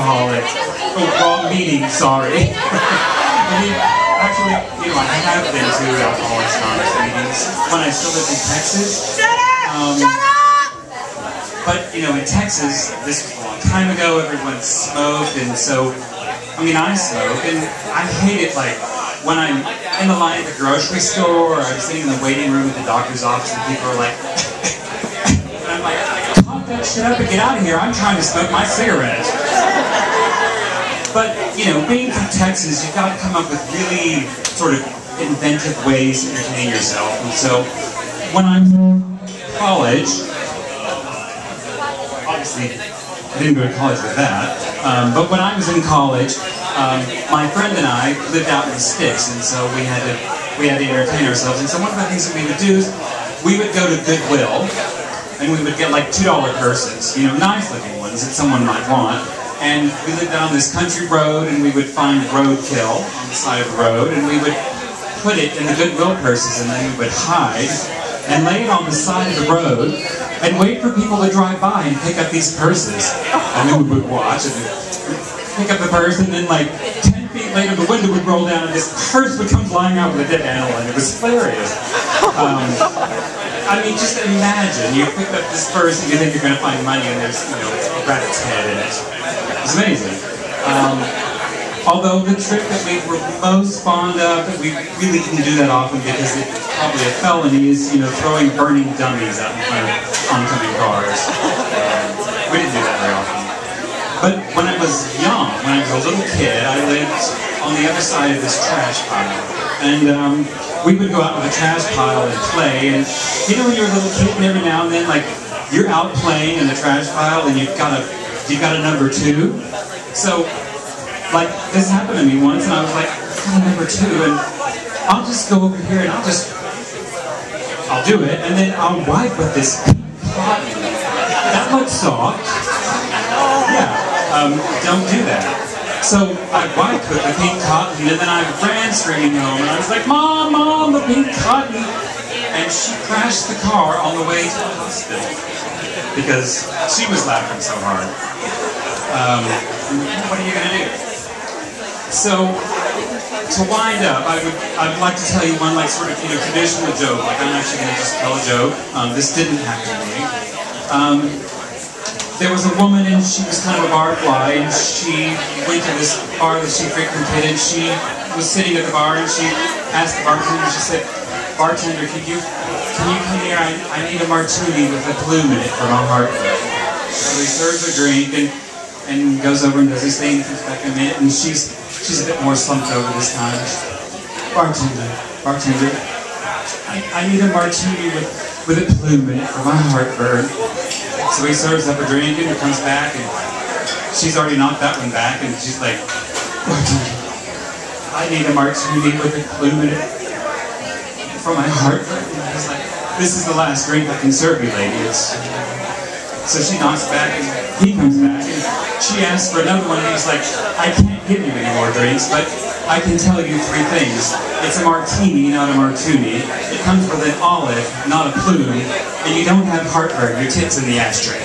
alcoholic. Oh, wrong meeting, sorry. I mean, actually, you know, I have been to Alcoholics Anonymous meetings when I still lived in Texas. Shut up! Shut up! But, you know, in Texas, this was a long time ago, everyone smoked, and so, I mean, I smoke, and I hate it, like, when I'm in the line at the grocery store, or I'm sitting in the waiting room at the doctor's office, and people are like, and I'm like, pop that shit up and get out of here, I'm trying to smoke my cigarette. But, you know, being from Texas, you've got to come up with really sort of inventive ways to entertain yourself. And so, when I'm in college, obviously, I didn't go to college with that, but when I was in college, my friend and I lived out in the sticks, and so we had to entertain ourselves. And so one of the things that we would do is we would go to Goodwill, and we would get like $2 purses, you know, nice-looking ones that someone might want. And we lived down this country road, and we would find roadkill on the side of the road, and we would put it in the Goodwill purses, and then we would hide and lay it on the side of the road and wait for people to drive by and pick up these purses. And then we would watch and pick up the purse, and then like 10 feet later the window would roll down and this purse would come flying out with a dead animal, and it was hilarious. I mean, just imagine, you pick up this purse and you think you're going to find money, and there's, you know, a rabbit's head in it. It's amazing. Although the trick that we were most fond of, that we really didn't do that often because it's probably a felony, is, you know, throwing burning dummies out in front of oncoming cars. We didn't do that very often. But when I was young, when I was a little kid, I lived on the other side of this trash pile. And we would go out with a trash pile and play, and you know when you're a little kid and every now and then, like, you're out playing in the trash pile and you've got a number 2. So, like, this happened to me once, and I was like, I've got a number 2, and I'll just go over here and I'll do it, and then I'll wipe with this cotton. That looks soft. Yeah, don't do that. So I wiped with the pink cotton, and then I ran screaming home, and I was like, Mom, Mom, the pink cotton! And she crashed the car on the way to the hospital because she was laughing so hard. What are you going to do? So, to wind up, I'd like to tell you one, like, sort of, you know, traditional joke. Like, I'm actually going to just tell a joke. This didn't happen to me. There was a woman, and she was kind of a barfly, and she went to this bar that she frequented, and she was sitting at the bar, and she asked the bartender, she said, bartender, can you come here? I need a martini with a plume in it for my heart. So he serves her drink, and goes over and does his thing, comes back in a minute, and she's a bit more slumped over this time. Bartender, I need a martini with a plume in it for my heartburn. So he serves up a drink and comes back, and she's already knocked that one back, and she's like, I need a martini with a plume in it for my heartburn. And he's like, this is the last drink I can serve you, lady. So she knocks back, and he comes back, and she asks for another one, and he's like, I can't give you any more drinks, but I can tell you 3 things. It's a martini, not a martini. It comes with an olive, not a plume, and you don't have heartburn. Your tit's in the ashtray.